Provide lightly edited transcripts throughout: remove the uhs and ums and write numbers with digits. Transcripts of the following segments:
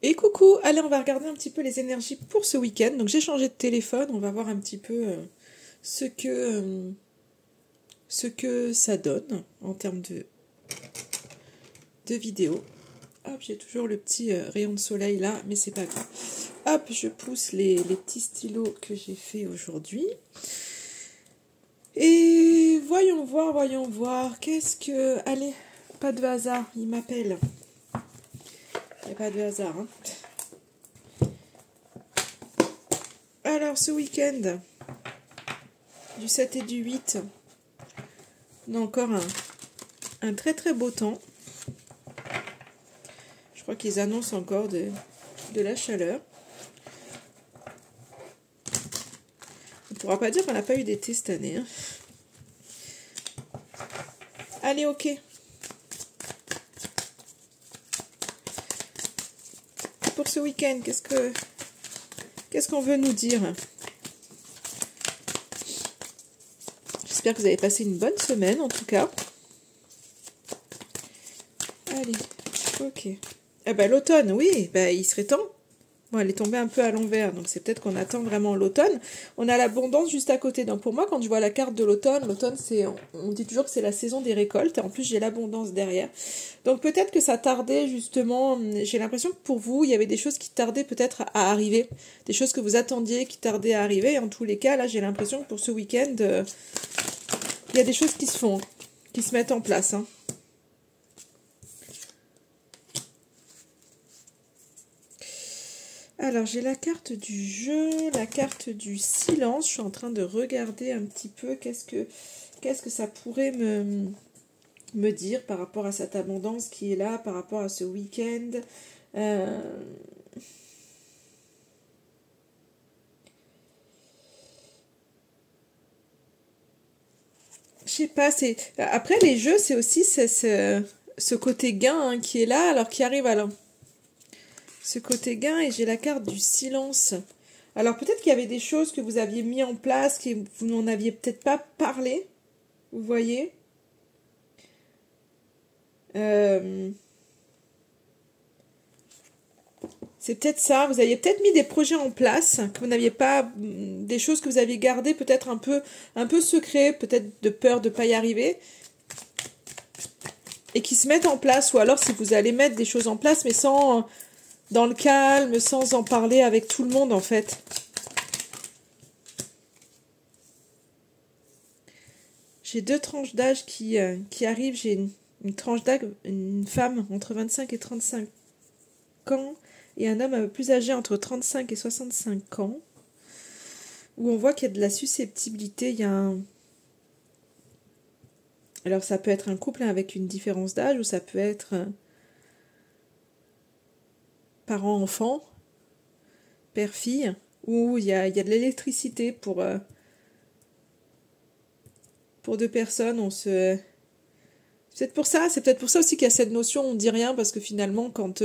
Et coucou, allez, on va regarder un petit peu les énergies pour ce week-end. Donc j'ai changé de téléphone, on va voir un petit peu ce que, euh, ce que ça donne en termes de vidéo. Hop, j'ai toujours le petit rayon de soleil là, mais c'est pas grave. Hop, je pousse les petits stylos que j'ai fait aujourd'hui. Et voyons voir, qu'est-ce que... Allez, pas de hasard, il m'appelle. Il n'y a pas de hasard, hein. Alors, ce week-end, du 7 et du 8, on a encore un très très beau temps. Je crois qu'ils annoncent encore de la chaleur. On ne pourra pas dire qu'on n'a pas eu d'été cette année, hein. Allez, ok. Pour ce week-end, qu'est-ce qu'on veut nous dire? J'espère que vous avez passé une bonne semaine, en tout cas. Allez, ok. Ah bah l'automne, oui, bah il serait temps. Bon, elle est tombée un peu à l'envers, donc c'est peut-être qu'on attend vraiment l'automne. On a l'abondance juste à côté. Donc pour moi, quand je vois la carte de l'automne, c'est, on dit toujours que c'est la saison des récoltes. En plus, j'ai l'abondance derrière. Donc peut-être que ça tardait justement. J'ai l'impression que pour vous, il y avait des choses qui tardaient peut-être à arriver, des choses que vous attendiez qui tardaient à arriver. Et en tous les cas, là, j'ai l'impression que pour ce week-end, il y a des choses qui se font, qui se mettent en place, hein. Alors, j'ai la carte du jeu, la carte du silence. Je suis en train de regarder un petit peu qu'est-ce que ça pourrait me dire par rapport à cette abondance qui est là, par rapport à ce week-end. Je sais pas, c'est... Après, les jeux, c'est aussi ce côté gain, hein, qui est là, alors qui arrive à ce côté gain, et j'ai la carte du silence. Alors peut-être qu'il y avait des choses que vous aviez mis en place, que vous n'en aviez peut-être pas parlé, vous voyez. C'est peut-être ça, vous aviez peut-être mis des projets en place, que vous n'aviez pas, des choses que vous aviez gardées peut-être un peu secret, peut-être de peur de ne pas y arriver, et qui se mettent en place, ou alors si vous allez mettre des choses en place, mais sans... dans le calme, sans en parler avec tout le monde, en fait. J'ai deux tranches d'âge qui arrivent. J'ai une tranche d'âge, une femme entre 25 et 35 ans, et un homme un peu plus âgé entre 35 et 65 ans, où on voit qu'il y a de la susceptibilité. Il y a un... Alors, ça peut être un couple avec une différence d'âge, ou ça peut être parent-enfant, père-fille, où il y a de l'électricité pour deux personnes. C'est peut-être pour ça aussi qu'il y a cette notion, on dit rien, parce que finalement, quand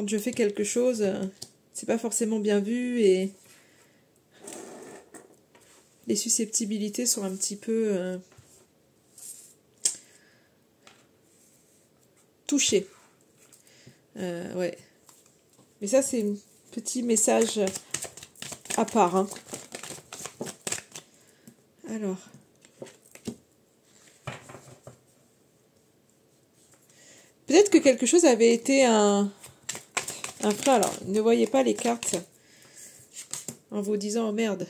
je fais quelque chose, c'est pas forcément bien vu, et les susceptibilités sont un petit peu touchées. Ouais. Mais ça, c'est un petit message à part, hein. Alors... Peut-être que quelque chose avait été un frein. Alors, ne voyez pas les cartes en vous disant « Oh merde,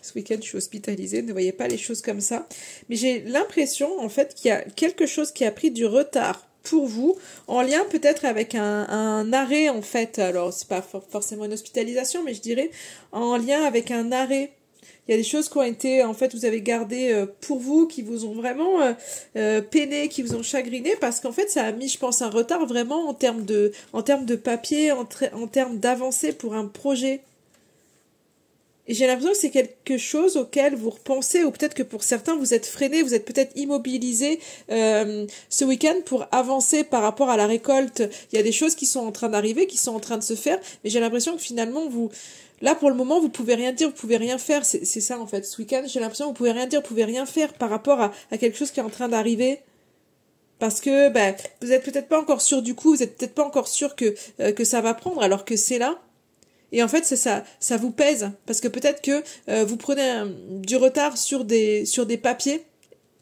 ce week-end, je suis hospitalisée ». Ne voyez pas les choses comme ça. Mais j'ai l'impression, en fait, qu'il y a quelque chose qui a pris du retard pour vous, en lien peut-être avec un arrêt, en fait. Alors, c'est pas forcément une hospitalisation, mais je dirais en lien avec un arrêt. Il y a des choses qui ont été, en fait, vous avez gardé pour vous, qui vous ont vraiment peiné, qui vous ont chagriné, parce qu'en fait, ça a mis, je pense, un retard vraiment en termes de papier, en termes d'avancée pour un projet. Et j'ai l'impression que c'est quelque chose auquel vous repensez, ou peut-être que pour certains, vous êtes freinés, vous êtes peut-être immobilisés ce week-end pour avancer par rapport à la récolte. Il y a des choses qui sont en train d'arriver, qui sont en train de se faire, mais j'ai l'impression que finalement, là, pour le moment, vous pouvez rien dire, vous pouvez rien faire. C'est ça, en fait. Ce week-end, j'ai l'impression que vous pouvez rien dire, vous pouvez rien faire par rapport à quelque chose qui est en train d'arriver. Parce que bah, vous êtes peut-être pas encore sûr du coup, vous êtes peut-être pas encore sûr que ça va prendre alors que c'est là. Et en fait, c'est ça, ça vous pèse parce que peut-être que vous prenez du retard sur des papiers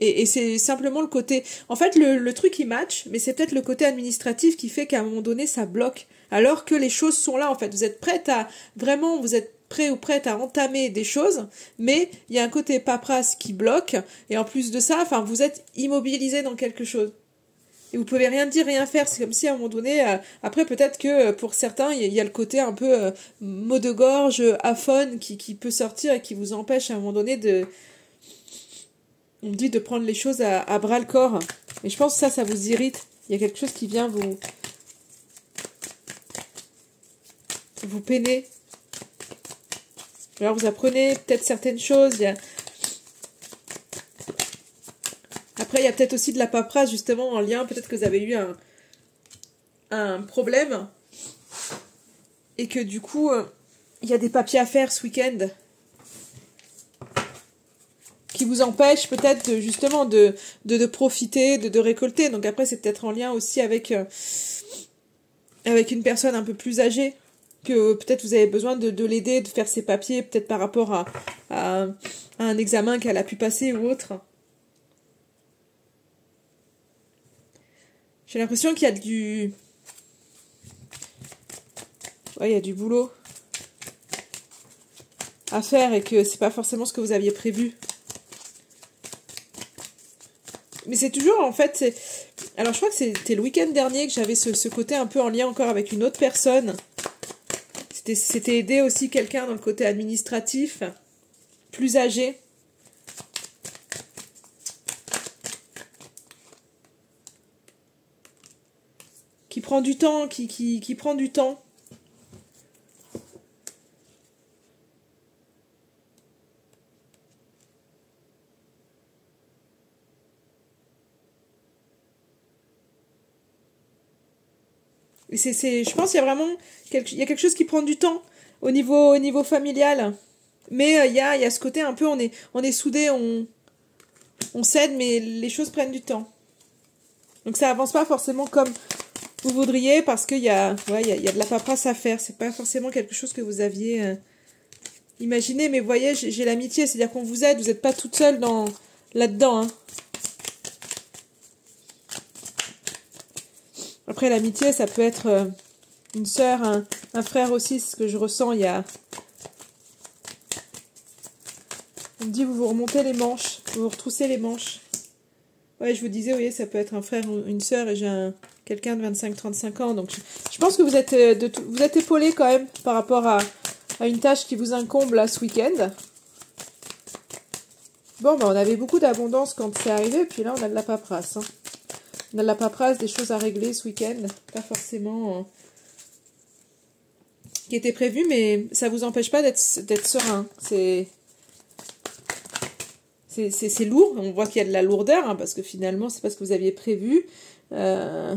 et c'est simplement le côté. En fait, le truc il match, mais c'est peut-être le côté administratif qui fait qu'à un moment donné ça bloque. Alors que les choses sont là en fait. Vous êtes prête à vraiment, vous êtes prêt ou prête à entamer des choses, mais il y a un côté paperasse qui bloque et en plus de ça, enfin vous êtes immobilisé dans quelque chose. Et vous pouvez rien dire, rien faire. C'est comme si à un moment donné, après peut-être que pour certains, il y a le côté un peu mot de gorge, aphone qui peut sortir et qui vous empêche à un moment donné on me dit de prendre les choses à bras le corps. Et je pense que ça vous irrite. Il y a quelque chose qui vient vous peiner. Alors vous apprenez peut-être certaines choses. Après, il y a peut-être aussi de la paperasse, justement, en lien. Peut-être que vous avez eu un problème. Et que du coup, il y a des papiers à faire ce week-end. Qui vous empêchent peut-être justement de profiter, de récolter. Donc après, c'est peut-être en lien aussi avec une personne un peu plus âgée. Que peut-être vous avez besoin de l'aider, de faire ses papiers, peut-être par rapport à un examen qu'elle a pu passer ou autre. J'ai l'impression qu'il y a il y a du boulot à faire et que c'est pas forcément ce que vous aviez prévu. Mais c'est toujours, en fait, alors je crois que c'était le week-end dernier que j'avais ce côté un peu en lien encore avec une autre personne. C'était aider aussi quelqu'un dans le côté administratif, plus âgé. Qui prend du temps, qui prend du temps. Et je pense qu'il y a vraiment il y a quelque chose qui prend du temps au niveau familial. Mais il y a ce côté un peu, on est soudés, on s'aide, mais les choses prennent du temps. Donc ça avance pas forcément comme vous voudriez parce qu'il y a de la paperasse à faire. C'est pas forcément quelque chose que vous aviez imaginé. Mais vous voyez, j'ai l'amitié, c'est-à-dire qu'on vous aide, vous n'êtes pas toute seule là-dedans. Hein. Après, l'amitié, ça peut être une sœur, un frère aussi, c'est ce que je ressens. On me dit, vous remontez les manches, vous vous retroussez les manches. Ouais, je vous disais, vous voyez, ça peut être un frère ou une sœur, et j'ai quelqu'un de 25-35 ans. Donc, je pense que vous êtes épaulé quand même par rapport à une tâche qui vous incombe là ce week-end. Bon, on avait beaucoup d'abondance quand c'est arrivé, puis là, on a de la paperasse. Hein. On a de la paperasse, des choses à régler ce week-end. Pas forcément qui était prévu, mais ça vous empêche pas d'être serein. C'est lourd. On voit qu'il y a de la lourdeur, hein, parce que finalement, c'est pas ce que vous aviez prévu. Mais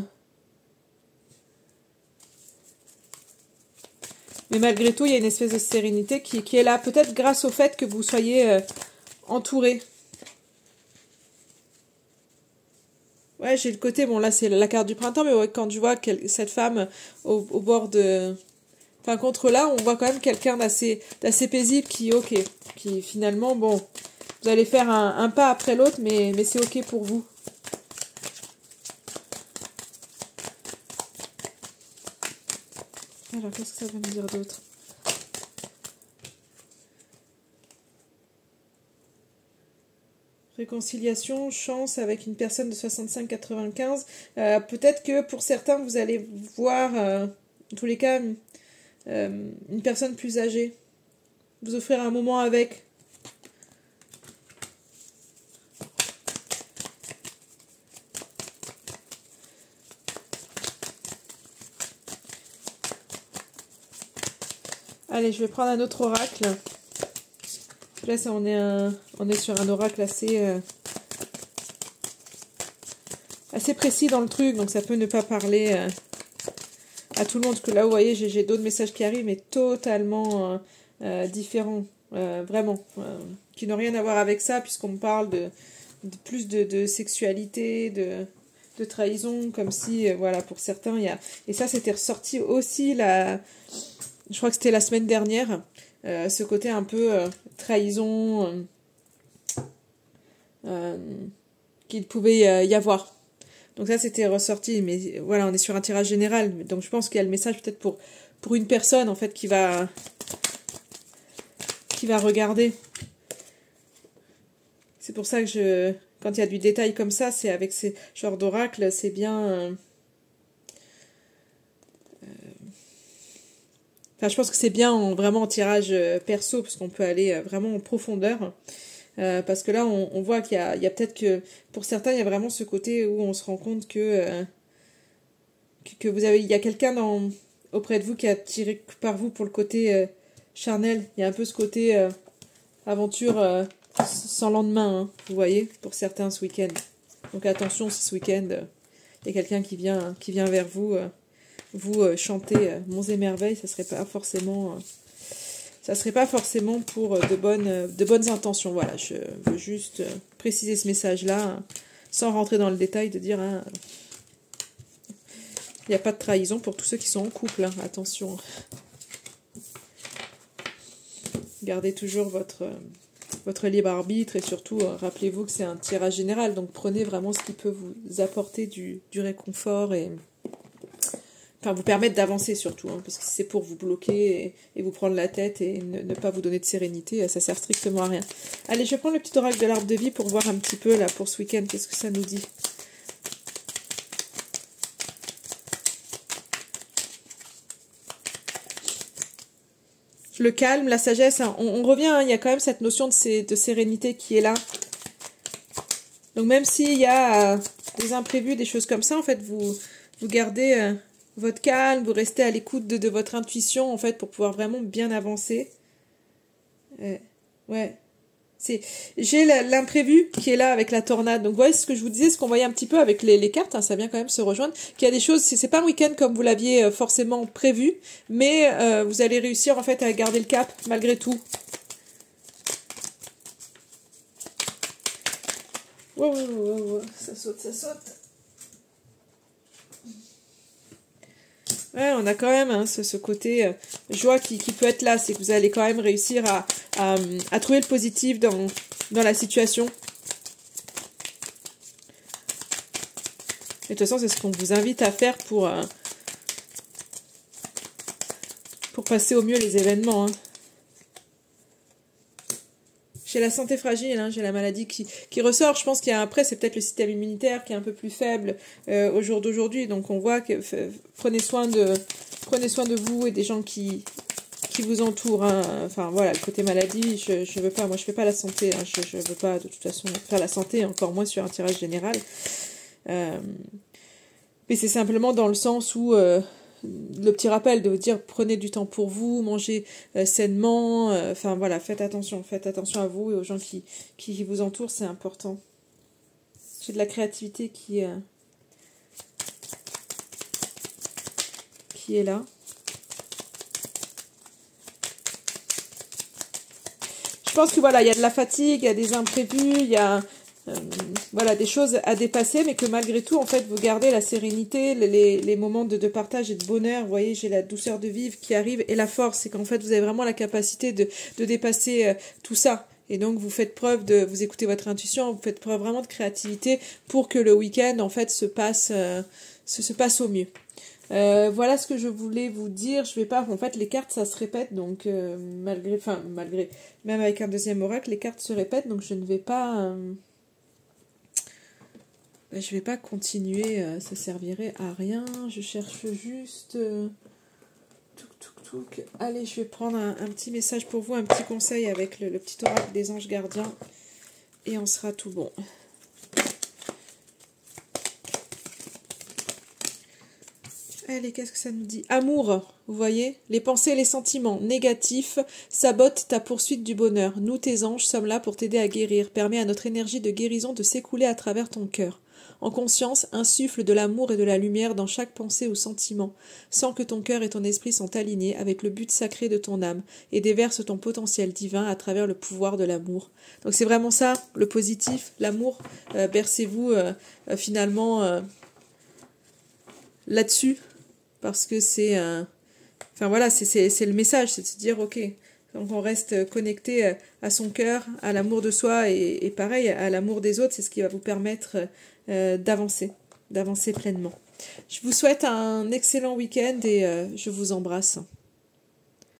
malgré tout, il y a une espèce de sérénité qui est là, peut-être grâce au fait que vous soyez entouré. Ouais, j'ai le côté, bon là c'est la carte du printemps, mais ouais, quand je vois cette femme au bord de... Enfin, contre là, on voit quand même quelqu'un d'assez paisible qui finalement, bon, vous allez faire un pas après l'autre, mais c'est ok pour vous. Alors, qu'est-ce que ça va me dire d'autre? Réconciliation, chance avec une personne de 65-95. Peut-être que pour certains, vous allez voir, en tous les cas, une personne plus âgée. Vous offrir un moment avec. Allez, je vais prendre un autre oracle. Là, on est sur un oracle assez précis dans le truc, donc ça peut ne pas parler à tout le monde. Parce que là, vous voyez, j'ai d'autres messages qui arrivent, mais totalement différents, vraiment, qui n'ont rien à voir avec ça, puisqu'on me parle plus de sexualité, de de trahison, comme si, voilà, pour certains, il y a... Et ça, c'était ressorti aussi, je crois que c'était la semaine dernière, ce côté un peu trahison qu'il pouvait y avoir. Donc ça, c'était ressorti, mais voilà, on est sur un tirage général. Donc je pense qu'il y a le message peut-être pour une personne, en fait, qui va regarder. C'est pour ça que quand il y a du détail comme ça, c'est avec ces genres d'oracle, c'est bien... Enfin, je pense que c'est bien vraiment en tirage perso, parce qu'on peut aller vraiment en profondeur. Parce que là, on voit qu'il y a peut-être que, pour certains, il y a vraiment ce côté où on se rend compte que il y a quelqu'un auprès de vous qui a tiré par vous pour le côté charnel. Il y a un peu ce côté aventure sans lendemain, hein, vous voyez, pour certains ce week-end. Donc attention, si ce week-end, il y a quelqu'un qui vient vers vous, chanter Monts et Merveilles, ça serait pas forcément pour de bonnes intentions. Voilà, je veux juste préciser ce message-là, hein, sans rentrer dans le détail, de dire hein, il n'y a pas de trahison pour tous ceux qui sont en couple, hein, attention. Gardez toujours votre libre arbitre et surtout, rappelez-vous que c'est un tirage général, donc prenez vraiment ce qui peut vous apporter du réconfort et... Enfin, vous permettre d'avancer surtout, hein, parce que si c'est pour vous bloquer et vous prendre la tête et ne pas vous donner de sérénité, ça sert strictement à rien. Allez, je vais prendre le petit oracle de l'arbre de vie pour voir un petit peu, là, pour ce week-end, qu'est-ce que ça nous dit. Le calme, la sagesse, hein, on revient, hein, il y a quand même cette notion de sérénité qui est là. Donc même s'il y a des imprévus, des choses comme ça, en fait, vous gardez... votre calme, vous restez à l'écoute de votre intuition, en fait, pour pouvoir vraiment bien avancer. Ouais. J'ai l'imprévu qui est là avec la tornade. Donc, vous voyez ce que je vous disais, ce qu'on voyait un petit peu avec les cartes, hein, ça vient quand même se rejoindre, qu'il y a des choses, c'est pas un week-end comme vous l'aviez forcément prévu, mais vous allez réussir, en fait, à garder le cap, malgré tout. Ouais, ça saute. Ouais, on a quand même hein, ce côté joie qui peut être là. C'est que vous allez quand même réussir à trouver le positif dans la situation. Et de toute façon, c'est ce qu'on vous invite à faire pour passer au mieux les événements. Hein. J'ai la santé fragile, hein, j'ai la maladie qui ressort. Je pense qu'il y a après, c'est peut-être le système immunitaire qui est un peu plus faible au jour d'aujourd'hui. Donc on voit que prenez soin de vous et des gens qui vous entourent. Hein. Enfin voilà, le côté maladie, je veux pas. Moi, je fais pas la santé. Hein. Je veux pas de toute façon faire la santé, encore moins sur un tirage général. Mais c'est simplement dans le sens où le petit rappel de vous dire prenez du temps pour vous, mangez sainement, enfin voilà, faites attention à vous et aux gens qui vous entourent, c'est important. J'ai de la créativité qui est là. Je pense que voilà, il y a de la fatigue, il y a des imprévus, il y a voilà, des choses à dépasser, mais que malgré tout, en fait, vous gardez la sérénité, les moments de partage et de bonheur. Vous voyez, j'ai la douceur de vivre qui arrive et la force. C'est qu'en fait, vous avez vraiment la capacité de dépasser tout ça. Et donc, vous faites preuve vous écoutez votre intuition, vous faites preuve vraiment de créativité pour que le week-end, en fait, se passe au mieux. Voilà ce que je voulais vous dire. Je vais pas, en fait, les cartes, ça se répète, donc malgré, même avec un deuxième oracle, les cartes se répètent, donc je ne vais pas... je vais pas continuer, ça servirait à rien. Je cherche juste... Allez, je vais prendre un petit message pour vous, un petit conseil avec le petit oracle des anges gardiens. Et on sera tout bon. Allez, qu'est-ce que ça nous dit? Amour, vous voyez? Les pensées et les sentiments négatifs sabotent ta poursuite du bonheur. Nous, tes anges, sommes là pour t'aider à guérir. Permets à notre énergie de guérison de s'écouler à travers ton cœur. En conscience, insuffle de l'amour et de la lumière dans chaque pensée ou sentiment, sans que ton cœur et ton esprit sont alignés avec le but sacré de ton âme, et déverse ton potentiel divin à travers le pouvoir de l'amour. Donc c'est vraiment ça, le positif, l'amour. Bercez-vous finalement là-dessus, parce que c'est un... Enfin voilà, c'est le message, c'est de se dire, ok, donc on reste connecté à son cœur, à l'amour de soi et pareil, à l'amour des autres, c'est ce qui va vous permettre d'avancer pleinement. Je vous souhaite un excellent week-end et je vous embrasse.